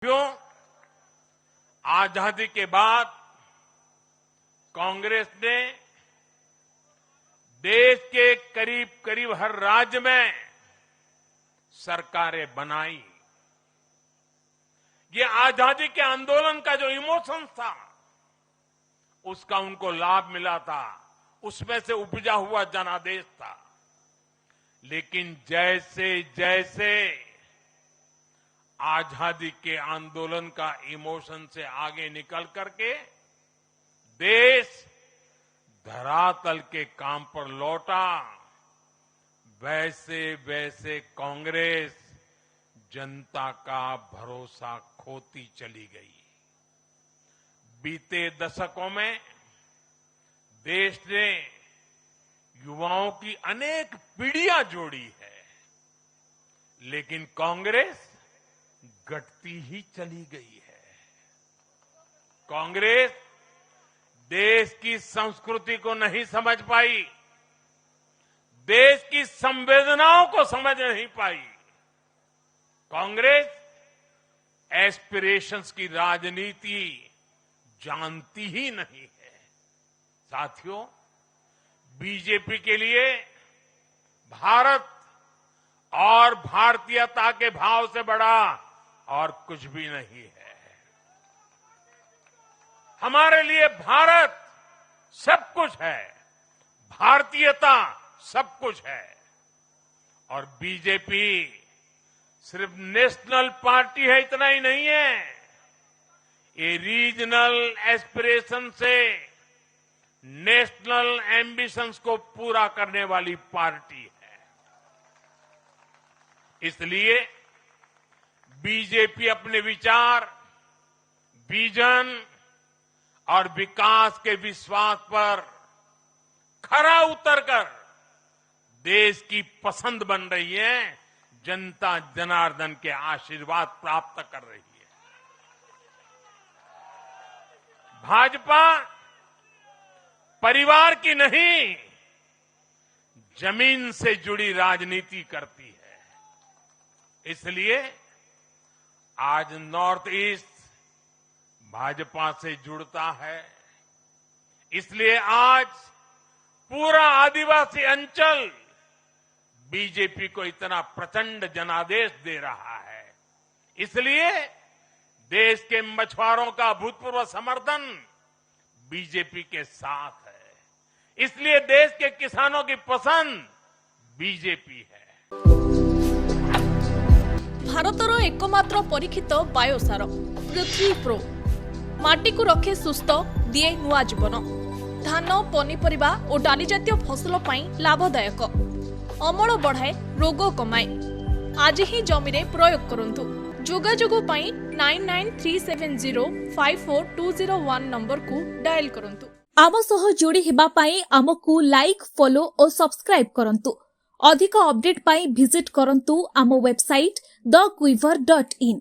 क्यों आजादी के बाद कांग्रेस ने देश के करीब करीब हर राज्य में सरकारें बनाई। ये आजादी के आंदोलन का जो इमोशन था उसका उनको लाभ मिला था, उसमें से उपजा हुआ जनादेश था। लेकिन जैसे जैसे आजादी के आंदोलन का इमोशन से आगे निकल करके देश धरातल के काम पर लौटा, वैसे वैसे कांग्रेस जनता का भरोसा खोती चली गई। बीते दशकों में देश ने युवाओं की अनेक पीढ़ियां जोड़ी है, लेकिन कांग्रेस घटती ही चली गई है। कांग्रेस देश की संस्कृति को नहीं समझ पाई, देश की संवेदनाओं को समझ नहीं पाई। कांग्रेस एस्पिरेशंस की राजनीति जानती ही नहीं है। साथियों, बीजेपी के लिए भारत और भारतीयता के भाव से बड़ा और कुछ भी नहीं है। हमारे लिए भारत सब कुछ है, भारतीयता सब कुछ है। और बीजेपी सिर्फ नेशनल पार्टी है, इतना ही नहीं है, ये रीजनल एस्पिरेशन से नेशनल एम्बिशंस को पूरा करने वाली पार्टी है। इसलिए बीजेपी अपने विचार, विजन और विकास के विश्वास पर खरा उतरकर देश की पसंद बन रही है, जनता जनार्दन के आशीर्वाद प्राप्त कर रही है। भाजपा परिवार की नहीं, जमीन से जुड़ी राजनीति करती है। इसलिए आज नॉर्थ ईस्ट भाजपा से जुड़ता है। इसलिए आज पूरा आदिवासी अंचल बीजेपी को इतना प्रचंड जनादेश दे रहा है। इसलिए देश के मछुआरों का अभूतपूर्व समर्थन बीजेपी के साथ है। इसलिए देश के किसानों की पसंद बीजेपी है। भारतर एकमात्र परीक्षित बायोसार पृथ्वी प्रो माटी को रखे सुस्थ, दिए नुआ जीवन। धान, पनीपरिबा और डाली जातीय फसल पाई लाभदायक, अमल बढ़ाए, रोग कमाए। आज ही जमी रे प्रयोग करंतु। जोगाजोग पाई 9937054201 नंबर को डायल करंतु। आम सह जोड़ी हेबा पाई आमकु लाइक, फॉलो और सब्सक्राइब करंतु। अधिक अपडेट पाई विजिट करंतु आम वेबसाइट thequiver.in।